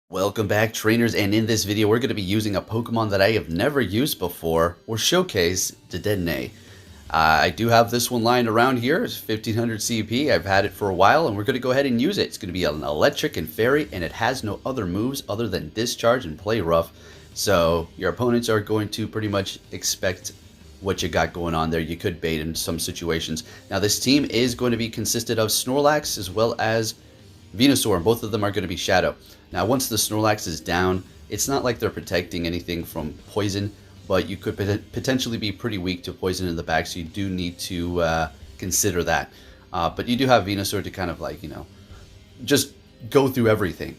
Welcome back, trainers, and in this video we're going to be using a Pokemon that I have never used before, or showcase, Dedenne. I do have this one lying around here. It's 1500 CP. I've had it for a while, and we're going to go ahead and use it. It's going to be an electric and fairy, and it has no other moves other than discharge and play rough. So your opponents are going to pretty much expect what you got going on there. You could bait in some situations. Now this team is going to be consisted of Snorlax as well as Venusaur, and both of them are going to be Shadow. Now once the Snorlax is down, it's not like they're protecting anything from poison, but you could potentially be pretty weak to poison in the back, so you do need to consider that. But you do have Venusaur to kind of like, just go through everything.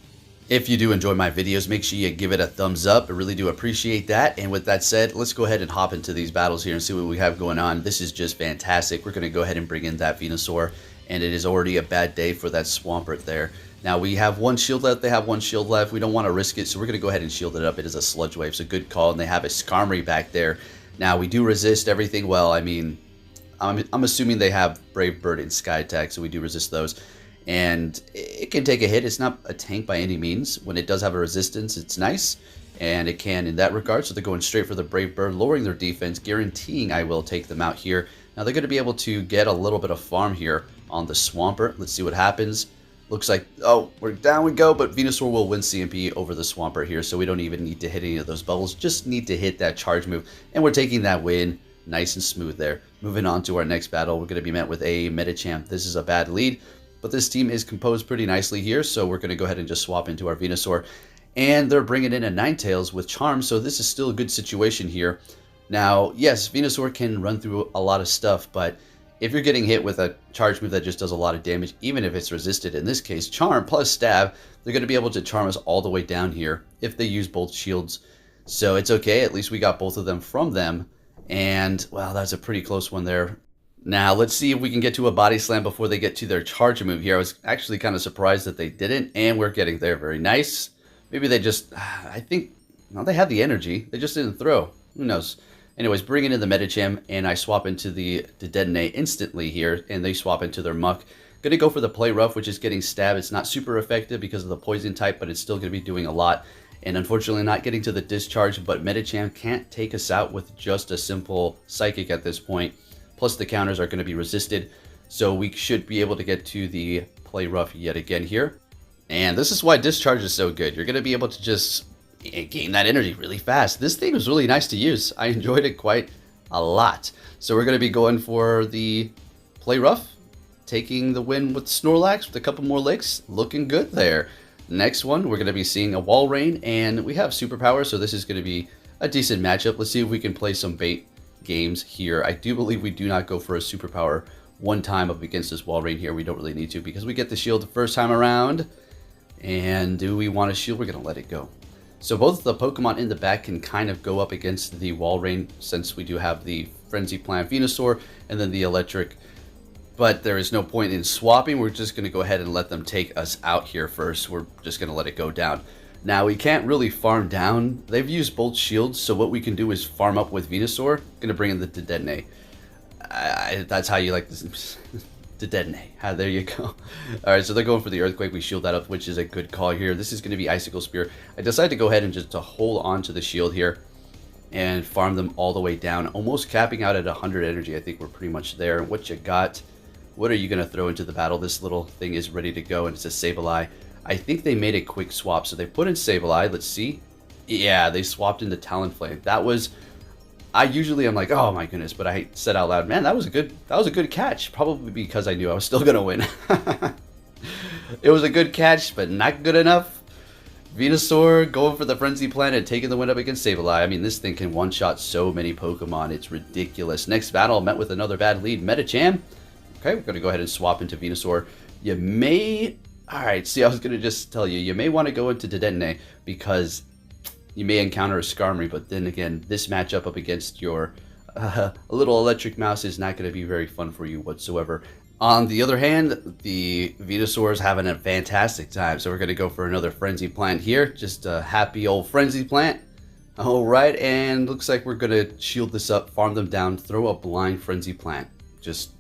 If you do enjoy my videos, make sure you give it a thumbs up. I really do appreciate that. And with that said, let's go ahead and hop into these battles here and see what we have going on. This is just fantastic. We're going to go ahead and bring in that Venusaur, and it is already a bad day for that Swampert there. Now we have one shield left, they have one shield left. We don't want to risk it, so we're going to go ahead and shield it up. It is a Sludge Wave, so good call, and they have a Skarmory back there. Now we do resist everything. Well, I mean, I'm assuming they have Brave Bird and Sky Attack, so we do resist those. And it can take a hit. It's not a tank by any means. When it does have a resistance, it's nice, and it can in that regard. So they're going straight for the Brave Bird, lowering their defense, guaranteeing I will take them out here. Now they're going to be able to get a little bit of farm here on the Swampert. Let's see what happens. Looks like, oh, we're down we go, but Venusaur will win CMP over the Swampert here, so we don't even need to hit any of those bubbles. Just need to hit that charge move, and we're taking that win nice and smooth there. Moving on to our next battle, we're going to be met with a Medicham. This is a bad lead, but this team is composed pretty nicely here, so we're going to go ahead and just swap into our Venusaur. And they're bringing in a Ninetales with Charm, so this is still a good situation here. Now, yes, Venusaur can run through a lot of stuff, but if you're getting hit with a charge move that just does a lot of damage, even if it's resisted, in this case, Charm plus Stab, they're going to be able to charm us all the way down here if they use both shields. So it's okay, at least we got both of them from them. And, well, that's a pretty close one there. Now, let's see if we can get to a Body Slam before they get to their charge move here. I was actually kind of surprised that they didn't, and we're getting there. Very nice. Maybe they just, I think, well, they had the energy. They just didn't throw. Who knows? Anyways, bringing in the Medicham, and I swap into the Dedenne instantly here, and they swap into their Muck. Going to go for the Play Rough, which is getting Stab. It's not super effective because of the Poison type, but it's still going to be doing a lot. And unfortunately not getting to the Discharge, but Medicham can't take us out with just a simple Psychic at this point. Plus the counters are going to be resisted, so we should be able to get to the Play Rough yet again here. And this is why Discharge is so good. You're going to be able to just gain that energy really fast. This thing was really nice to use. I enjoyed it quite a lot. So we're going to be going for the Play Rough, taking the win with Snorlax with a couple more licks. Looking good there. Next one, we're going to be seeing a Wall Rain, and we have Superpower, so this is going to be a decent matchup. Let's see if we can play some bait games here. I do believe we do not go for a Superpower one time up against this Wall Rain here. We don't really need to because we get the shield the first time around. And do we want a shield? We're going to let it go. So both the Pokemon in the back can kind of go up against the Wall Rain, since we do have the Frenzy Plant Venusaur and then the Electric. But there is no point in swapping. We're just going to go ahead and let them take us out here first. We're just going to let it go down. Now we can't really farm down. They've used both shields, so what we can do is farm up with Venusaur. Going to bring in the Dedenne. That's how you like this. Dedenne. There you go. Alright, so they're going for the Earthquake. We shield that up, which is a good call here. This is going to be Icicle Spear. I decided to go ahead and just to hold on to the shield here and farm them all the way down, almost capping out at 100 energy. I think we're pretty much there. What you got? What are you going to throw into the battle? This little thing is ready to go, and it's a Sableye. I think they made a quick swap, so they put in Sableye. Let's see. Yeah, they swapped into Talonflame. That was... I'm like, oh my goodness, but I said out loud, man, that was a good catch. Probably because I knew I was still gonna win. It was a good catch, but not good enough. Venusaur going for the Frenzy Plant and taking the win up against Sableye. I mean, this thing can one-shot so many Pokemon. It's ridiculous. Next battle, met with another bad lead, Medicham. Okay, we're gonna go ahead and swap into Venusaur. You may... Alright, see, I was gonna just tell you, you may want to go into Dedenne because you may encounter a Skarmory, but then again, this matchup up against your little electric mouse is not going to be very fun for you whatsoever. On the other hand, the Venusaur is having a fantastic time, so we're going to go for another Frenzy Plant here. Just a happy old Frenzy Plant. Alright, and looks like we're going to shield this up, farm them down, throw a blind Frenzy Plant. Just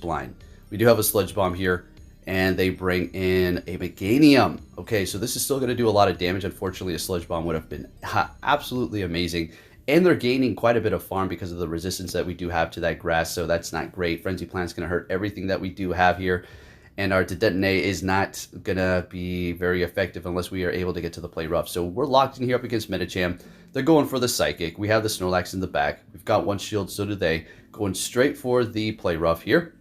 blind. We do have a Sludge Bomb here, And they bring in a Medicham. Okay, so this is still going to do a lot of damage. Unfortunately, a Sludge Bomb would have been absolutely amazing. And they're gaining quite a bit of farm because of the resistance that we do have to that grass, so that's not great. Frenzy Plant's going to hurt everything that we do have here. And our Dedenne is not going to be very effective unless we are able to get to the play rough. So we're locked in here up against Medicham. They're going for the Psychic. We have the Snorlax in the back. We've got one shield, so do they. Going straight for the play rough here.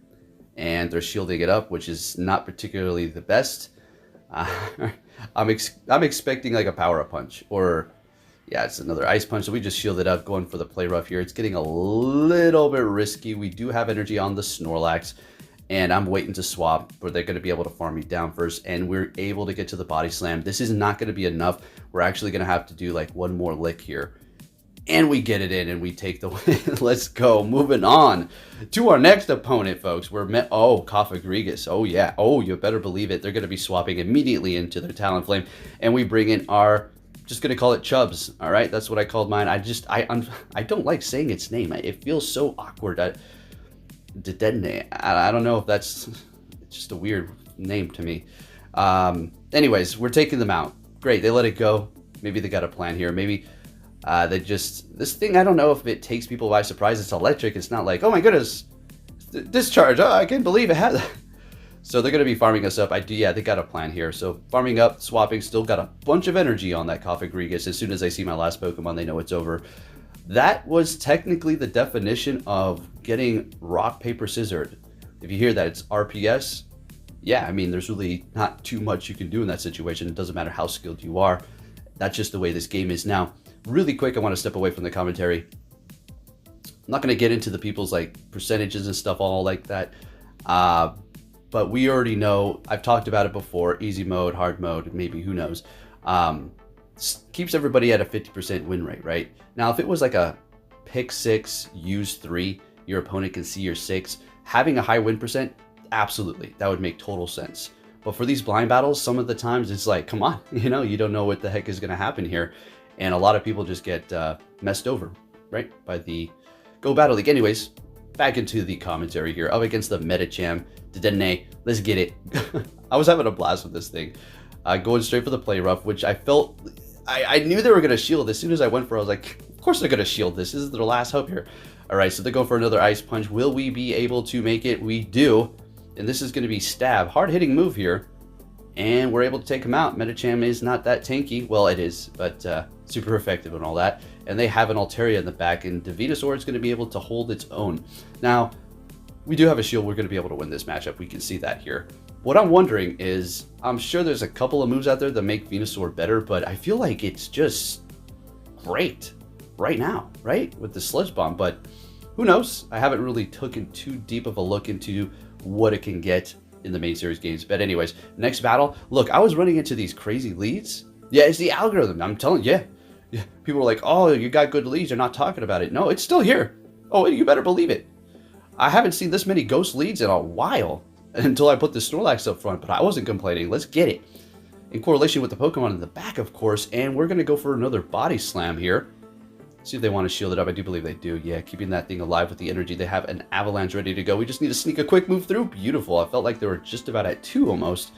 And they're shielding it up, which is not particularly the best. I'm expecting like a power-up punch, or yeah, it's another ice punch. So we just shielded up, going for the play rough here. It's getting a little bit risky. We do have energy on the Snorlax, and I'm waiting to swap, but they're going to be able to farm me down first, and we're able to get to the body slam. This is not going to be enough. We're actually going to have to do like one more lick here. And we get it in, and we take the win. Let's go. Moving on to our next opponent, folks. Oh, Cofagrigus. Oh, yeah. Oh, you better believe it. They're going to be swapping immediately into their Talonflame. And we bring in our, just going to call it Chubbs. All right? That's what I called mine. I don't like saying its name. It feels so awkward. Dedenne. I don't know if that's just a weird name to me. Anyways, we're taking them out. Great. They let it go. Maybe they got a plan here. Maybe... this thing, I don't know if it takes people by surprise. It's electric. It's not like, oh my goodness, discharge. Oh, I can't believe it had that. So they're going to be farming us up. Yeah, they got a plan here. So farming up, swapping, still got a bunch of energy on that Cofagrigus. As soon as they see my last Pokemon, they know it's over. That was technically the definition of getting rock, paper, scissored. If you hear that, it's RPS. Yeah, I mean, there's really not too much you can do in that situation. It doesn't matter how skilled you are. That's just the way this game is now. Really quick, I want to step away from the commentary. I'm not going to get into the people's like percentages and stuff all like that. But we already know, I've talked about it before, easy mode, hard mode, maybe, who knows. Keeps everybody at a 50% win rate, right? Now, if it was like a pick 6, use 3, your opponent can see your 6, having a high win percent, absolutely, that would make total sense. But for these blind battles, some of the times it's like, come on, you don't know what the heck is going to happen here. And a lot of people just get messed over, right, by the Go Battle League. Anyways, back into the commentary here. Up against the Medicham, Dedenne. Let's get it. I was having a blast with this thing. Going straight for the play rough, which I felt... I knew they were going to shield. As soon as I went for it, I was like, of course they're going to shield this. This is their last hope here. All right, so they're going for another ice punch. Will we be able to make it? We do. And this is going to be stab. Hard-hitting move here. And we're able to take him out. Medicham is not that tanky. Well, it is, but super effective and all that. And they have an Altaria in the back, and Venusaur is going to be able to hold its own. Now, we do have a shield. We're going to be able to win this matchup. We can see that here. What I'm wondering is, I'm sure there's a couple of moves out there that make Venusaur better, but I feel like it's just great right now, right? With the Sludge Bomb, but who knows? I haven't really taken too deep of a look into what it can get in the main series games. But anyways, next battle. Look, I was running into these crazy leads. Yeah, it's the algorithm. I'm telling you. Yeah. People were like, oh, you got good leads. You're not talking about it. No, it's still here. Oh, you better believe it. I haven't seen this many ghost leads in a while until I put the Snorlax up front, but I wasn't complaining. Let's get it. In correlation with the Pokemon in the back, of course, and we're going to go for another body slam here. See if they want to shield it up. I do believe they do. Yeah, keeping that thing alive with the energy. They have an avalanche ready to go. We just need to sneak a quick move through. Beautiful. I felt like they were just about at 2 almost.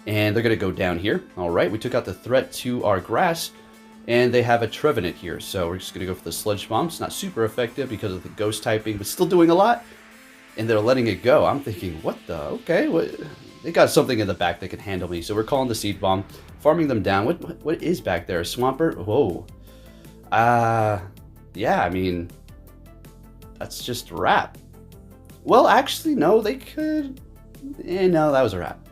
And they're going to go down here. All right, we took out the threat to our grass. And they have a Trevenant here. So we're just going to go for the Sludge Bomb. It's not super effective because of the ghost typing, but still doing a lot. And they're letting it go. I'm thinking, what the? Okay, what? They got something in the back that can handle me. So we're calling the Seed Bomb. Farming them down. What is back there? A Swampert? Whoa. Yeah, I mean, that's just a wrap. Well, actually, no, they could. No, that was a wrap.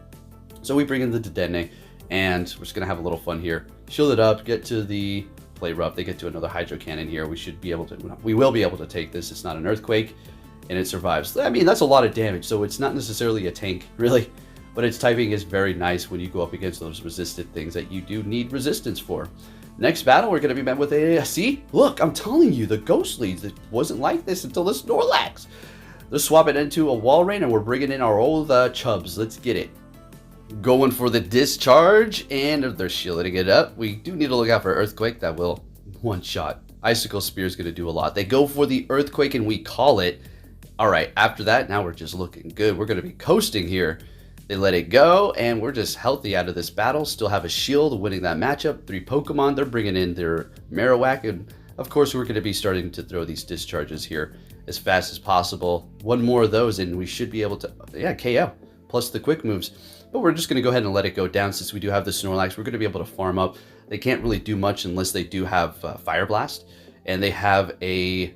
So we bring in the Dedenne, and we're just gonna have a little fun here. Shield it up, get to the play rough. They get to another Hydro Cannon here. We should be able to. We will be able to take this. It's not an Earthquake, and it survives. I mean, that's a lot of damage. So it's not necessarily a tank, really, but its typing is very nice when you go up against those resisted things that you do need resistance for. Next battle, we're going to be met with a... See? Look, I'm telling you, the Ghost leads. It wasn't like this until the Snorlax. Let's swap it into a Walrein, and we're bringing in our old Chubbs. Let's get it. Going for the discharge, and they're shielding it up. We do need to look out for Earthquake. That will one-shot. Icicle Spear is going to do a lot. They go for the Earthquake, and we call it. All right, after that, now we're just looking good. We're going to be coasting here. They let it go, and we're just healthy out of this battle. Still have a shield, winning that matchup. 3 Pokemon, they're bringing in their Marowak, and of course we're going to be starting to throw these discharges here as fast as possible. One more of those, and we should be able to, yeah, KO, plus the quick moves. But we're just going to go ahead and let it go down since we do have the Snorlax. We're going to be able to farm up. They can't really do much unless they do have Fire Blast, and they have a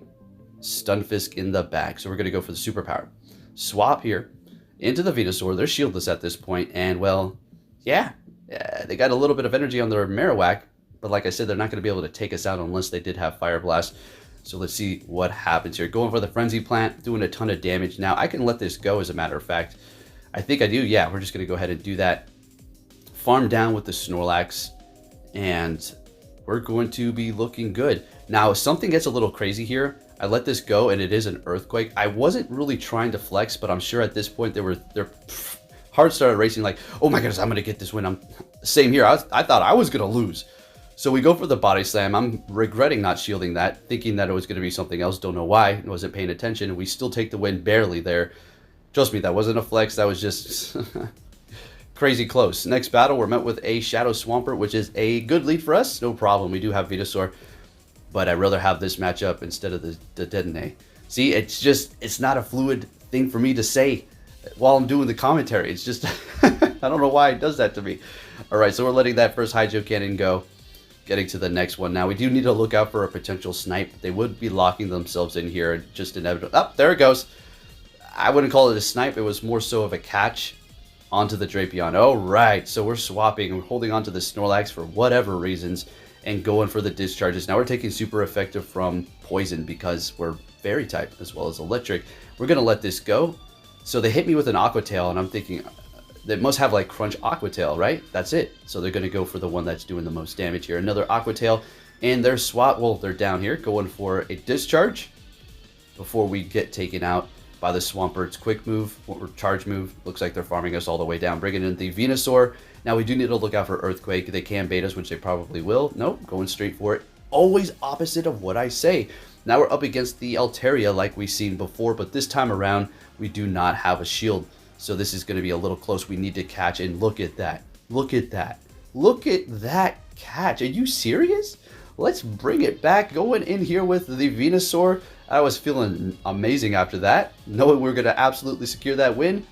Stunfisk in the back. So we're going to go for the superpower. Swap here into the Venusaur. They're shieldless at this point, and well, yeah, they got a little bit of energy on their Marowak, but like I said, they're not going to be able to take us out unless they did have Fire Blast. So let's see what happens here. Going for the Frenzy Plant, doing a ton of damage. Now, I can let this go, as a matter of fact. I think I do. Yeah, we're just going to go ahead and do that. Farm down with the Snorlax, and we're going to be looking good. Now, if something gets a little crazy here, I let this go, and it is an Earthquake. I wasn't really trying to flex, but I'm sure at this point their heart started racing like, oh my goodness, I'm going to get this win. Same here. I thought I was going to lose. So we go for the Body Slam. I'm regretting not shielding that, thinking that it was going to be something else. Don't know why. I wasn't paying attention. We still take the win barely there. Trust me, that wasn't a flex. That was just crazy close. Next battle, we're met with a Shadow Swampert, which is a good lead for us. No problem. We do have Venusaur, but I'd rather have this matchup instead of the Dedenne. See, it's not a fluid thing for me to say while I'm doing the commentary. It's just, I don't know why it does that to me. All right, so we're letting that first Hydro Cannon go. Getting to the next one. Now, we do need to look out for a potential snipe. They would be locking themselves in here, just inevitable. Oh, there it goes. I wouldn't call it a snipe. It was more so of a catch onto the Drapion. All right, so we're swapping. We're holding onto the Snorlax for whatever reasons and going for the discharges. Now we're taking super effective from poison because we're fairy type as well as electric. We're going to let this go. So they hit me with an Aqua Tail, and I'm thinking they must have like Crunch Aqua Tail, right? That's it. So they're going to go for the one that's doing the most damage here. Another Aqua Tail, and their swap, well, they're down here going for a discharge before we get taken out by the Swampert's quick move or charge move. Looks like they're farming us all the way down, bringing in the Venusaur. Now we do need to look out for Earthquake. They can bait us, which they probably will. Nope, going straight for it. Always opposite of what I say. Now we're up against the Altaria like we've seen before, but this time around we do not have a shield. So this is going to be a little close. We need to catch, and look at that. Look at that. Look at that catch. Are you serious? Let's bring it back. Going in here with the Venusaur. I was feeling amazing after that, knowing we were going to absolutely secure that win.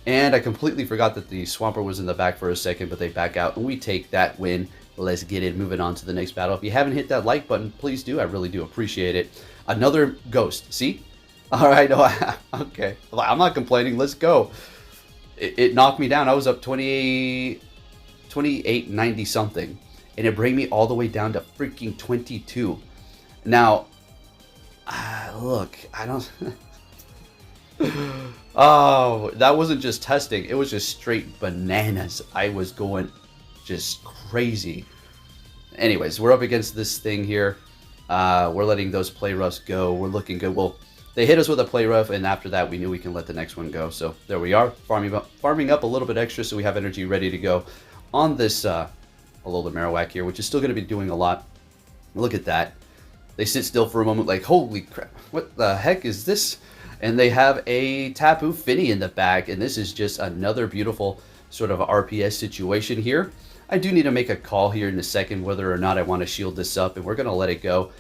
And I completely forgot that the Swampert was in the back for a second, but they back out and we take that win. Let's get it moving on to the next battle. If you haven't hit that like button, please do. I really do appreciate it. Another ghost. See? All right. No, okay. I'm not complaining. Let's go. It knocked me down. I was up 2890 something, and it brought me all the way down to freaking 22. Now, look, I don't. Oh, that wasn't just testing. It was just straight bananas. I was going just crazy. Anyways, we're up against this thing here. We're letting those play roughs go. We're looking good. Well, they hit us with a play rough, and after that, we knew we can let the next one go. So there we are, farming up a little bit extra, so we have energy ready to go on this Alola Marowak here, which is still going to be doing a lot. Look at that. They sit still for a moment like, holy crap, what the heck is this? And they have a Tapu Fini in the back, and this is just another beautiful sort of RPS situation here. I do need to make a call here in a second whether or not I want to shield this up, and we're going to let it go.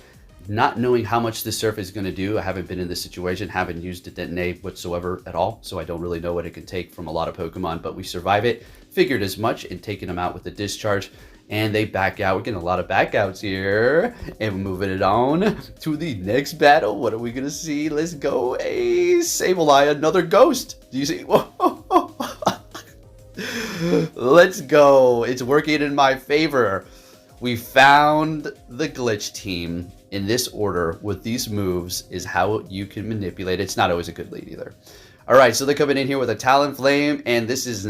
Not knowing how much this surf is going to do. I haven't been in this situation, haven't used a Dedenne whatsoever at all, so I don't really know what it can take from a lot of Pokemon, but we survive it. Figured as much in taking them out with the discharge, and they back out. We're getting a lot of backouts here, and we're moving it on to the next battle. What are we going to see? Let's go. A Sableye, another ghost. Do you see? Whoa. Let's go. It's working in my favor. We found the glitch team. In this order with these moves is how you can manipulate it. It's not always a good lead either. All right, so they're coming in here with a Talonflame, and this is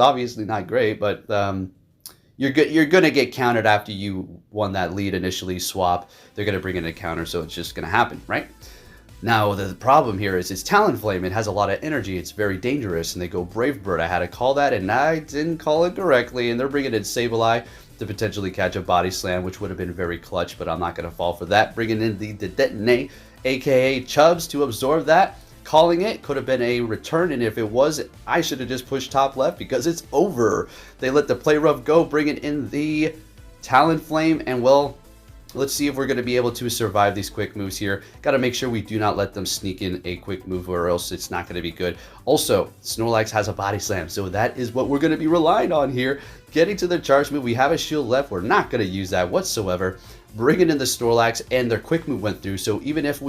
obviously not great, but you're going to get countered after you won that lead initially. Swap, they're going to bring in a counter, so it's just going to happen, right? Now, the problem here is it's Talonflame. It has a lot of energy. It's very dangerous, and they go Brave Bird. I had to call that, and I didn't call it correctly, and they're bringing in Sableye to potentially catch a Body Slam, which would have been very clutch, but I'm not going to fall for that. Bringing in the Dedenne, aka Chubbs, to absorb that. calling it. Could have been a return, and if it was, I should have just pushed top left because it's over. They let the play rough go, bringing in the Talonflame, and well, let's see if we're going to be able to survive these quick moves here. Got to make sure we do not let them sneak in a quick move or else it's not going to be good. Also, Snorlax has a body slam, so that is what we're going to be relying on here. Getting to the charge move, we have a shield left. We're not going to use that whatsoever. Bringing in the Snorlax, and their quick move went through, so even if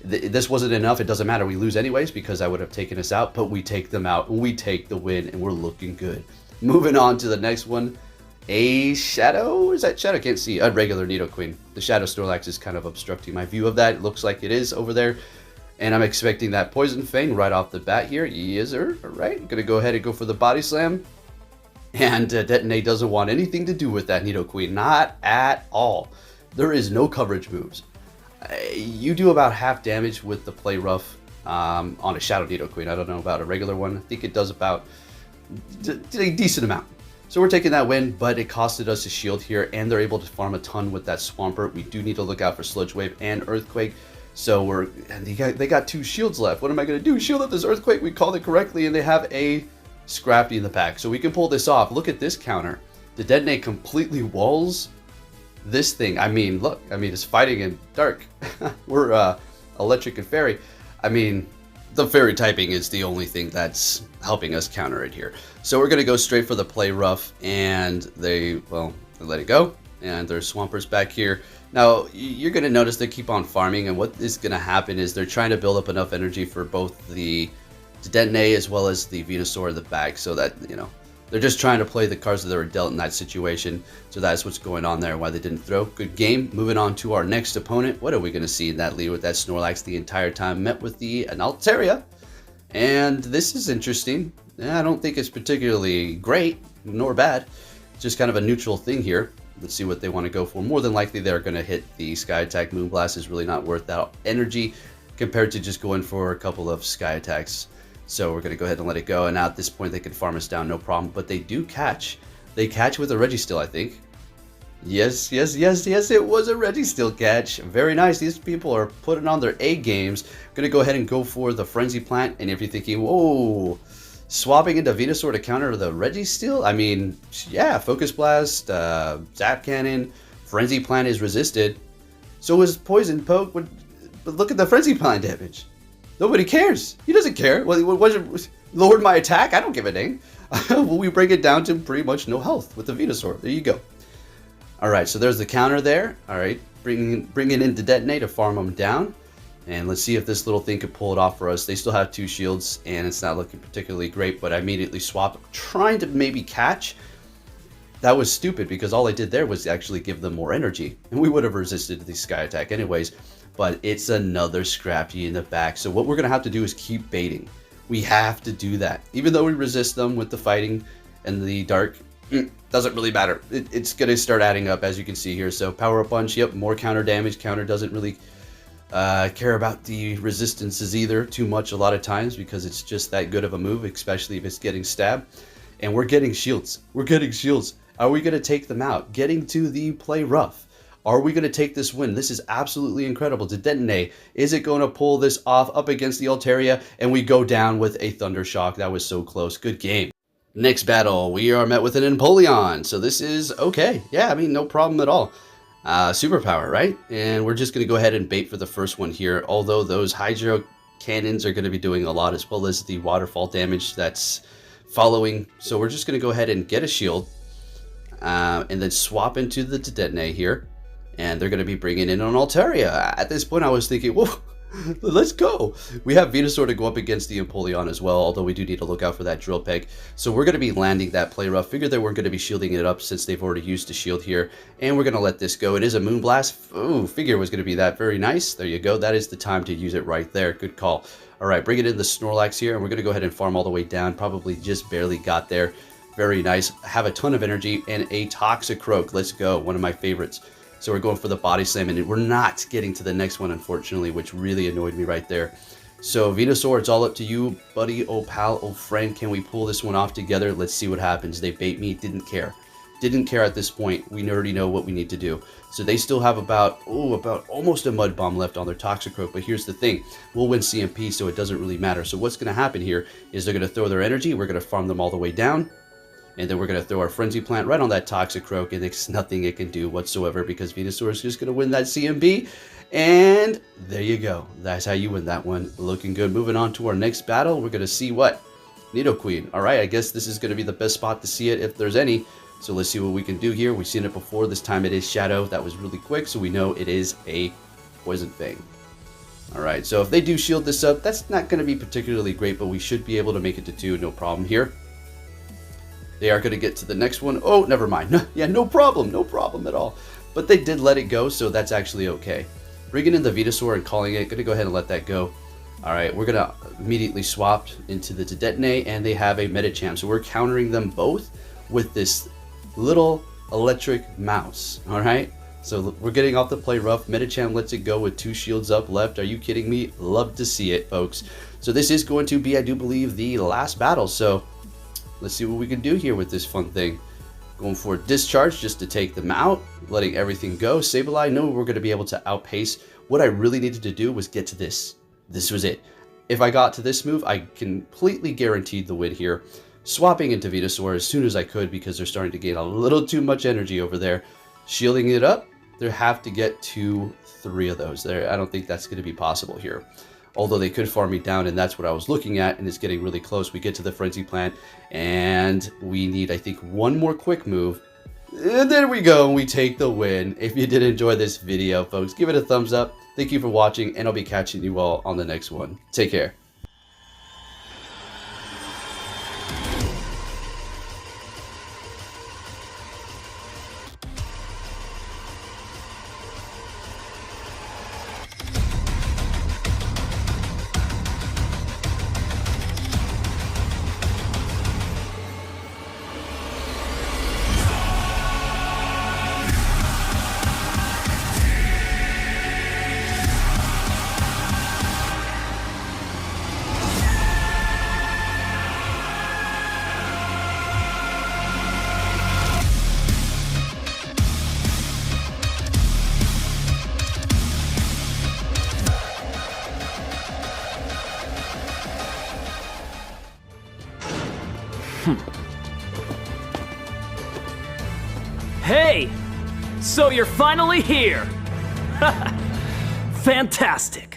this wasn't enough, it doesn't matter. We lose anyways because I would have taken us out, but we take them out and we take the win, and we're looking good. Moving on to the next one. A Shadow? Is that Shadow? Can't see. A regular Nidoqueen. The Shadow Snorlax is kind of obstructing my view of that. It looks like it is over there. And I'm expecting that Poison Fang right off the bat here. Yes, sir. All right. I'm going to go ahead and go for the Body Slam. And Dedenne doesn't want anything to do with that Nidoqueen. Not at all. There is no coverage moves. You do about half damage with the Play Rough on a Shadow Nidoqueen. I don't know about a regular one. I think it does about a decent amount. So we're taking that win, but it costed us a shield here, and they're able to farm a ton with that Swampert. We do need to look out for Sludge Wave and Earthquake. So they got 2 shields left. What am I going to do? Shield up this Earthquake. We called it correctly, and they have a Scrappy in the back. So we can pull this off. Look at this counter. The Dedenne completely walls this thing. I mean, look. I mean, it's fighting in dark. We're electric and fairy. I mean, the fairy typing is the only thing that's helping us counter it here. So we're going to go straight for the play rough, and they let it go. And there's Swampert's back here. Now, you're going to notice they keep on farming, and what is going to happen is they're trying to build up enough energy for both the Dedenne as well as the Venusaur in the back, so that, you know, they're just trying to play the cards that they were dealt in that situation. So that's what's going on there, why they didn't throw. Good game. Moving on to our next opponent. What are we going to see in that lead with that Snorlax the entire time? Met with an Altaria. And this is interesting. I don't think it's particularly great, nor bad. Just kind of a neutral thing here. Let's see what they want to go for. More than likely, they're going to hit the Sky Attack. Moonblast is really not worth that energy compared to just going for a couple of Sky Attacks. So we're going to go ahead and let it go. And now at this point, they can farm us down, no problem. But they do catch. They catch with a Registeel, I think. Yes, yes, yes, yes, it was a Registeel catch. Very nice. These people are putting on their A games. Going to go ahead and go for the Frenzy Plant. And if you're thinking, whoa, swapping into Venusaur to counter the Registeel? I mean, yeah, Focus Blast, Zap Cannon, Frenzy Plant is resisted. So is Poison Poke, but look at the Frenzy Plant damage. Nobody cares. He doesn't care. Well, it lowered my attack. I don't give a dang. Well, we bring it down to pretty much no health with the Venusaur. There you go. All right, so there's the counter there. All right, bringing in Dedenne to farm them down. And let's see if this little thing could pull it off for us. They still have 2 shields, and it's not looking particularly great, but I immediately swapped, trying to maybe catch. That was stupid because all I did there was actually give them more energy, and we would have resisted the Sky Attack anyways. But it's another Scrappy in the back. So what we're going to have to do is keep baiting. We have to do that. Even though we resist them with the fighting and the dark, doesn't really matter. It's going to start adding up, as you can see here. So Power Up Punch, yep, more counter damage. Counter doesn't really care about the resistances either too much a lot of times because it's just that good of a move, especially if it's getting stabbed. And we're getting shields. We're getting shields. Are we going to take them out? Getting to the play rough. Are we going to take this win? This is absolutely incredible. Dedenne, is it going to pull this off up against the Altaria? And we go down with a Thunder Shock. That was so close. Good game. Next battle, we are met with an Empoleon. So this is okay. Yeah, I mean, no problem at all. Superpower, right? And we're just going to go ahead and bait for the first one here. Although those Hydro Cannons are going to be doing a lot, as well as the waterfall damage that's following. So we're just going to go ahead and get a shield. And then swap into the Dedenne here. And they're going to be bringing in an Altaria. At this point, I was thinking, whoa, let's go. We have Venusaur to go up against the Empoleon as well, although we do need to look out for that Drill Peck. So we're going to be landing that play rough. Figured they weren't going to be shielding it up since they've already used a shield here. And we're going to let this go. It is a Moonblast. Ooh, figure it was going to be that. Very nice. There you go. That is the time to use it right there. Good call. All right, bring it in the Snorlax here. And we're going to go ahead and farm all the way down. Probably just barely got there. Very nice. Have a ton of energy and a Toxicroak. Let's go. One of my favorites. So we're going for the Body Slam, and we're not getting to the next one, unfortunately, which really annoyed me right there. So Venusaur, it's all up to you, buddy, oh pal, oh friend. Can we pull this one off together? Let's see what happens. They bait me, didn't care. Didn't care at this point. We already know what we need to do. So they still have about almost a Mud Bomb left on their Toxicroak. But here's the thing. We'll win CMP, so it doesn't really matter. So what's going to happen here is they're going to throw their energy. We're going to farm them all the way down. And then we're going to throw our Frenzy Plant right on that Toxicroak. And there's nothing it can do whatsoever because Venusaur is just going to win that CMP. And there you go. That's how you win that one. Looking good. Moving on to our next battle. We're going to see what? Nidoqueen. All right, I guess this is going to be the best spot to see it if there's any. So let's see what we can do here. We've seen it before. This time it is Shadow. That was really quick, so we know it is a Poison Fang. All right, so if they do shield this up, that's not going to be particularly great, but we should be able to make it to 2. No problem here. They are going to get to the next one. Oh, never mind. Yeah, no problem. No problem at all. But they did let it go, so that's actually okay. Bringing in the Venusaur and calling it. Going to go ahead and let that go. All right, we're going to immediately swap into the Dedenne, and they have a Medicham. So we're countering them both with this little electric mouse. All right, so we're getting off the play rough. Medicham lets it go with 2 shields up left. Are you kidding me? Love to see it, folks. So this is going to be, I do believe, the last battle. So let's see what we can do here with this fun thing. Going for a discharge just to take them out, letting everything go. Sableye, no, we're going to be able to outpace. What I really needed to do was get to this. This was it. If I got to this move, I completely guaranteed the win here. Swapping into Venusaur as soon as I could because they're starting to gain a little too much energy over there. Shielding it up, they have to get to 3 of those. There, I don't think that's going to be possible here. Although they could farm me down, and that's what I was looking at, and it's getting really close. We get to the Frenzy Plant, and we need, I think, 1 more quick move. And there we go, we take the win. If you did enjoy this video, folks, give it a thumbs up. Thank you for watching, and I'll be catching you all on the next one. Take care. Hey! So you're finally here! Fantastic!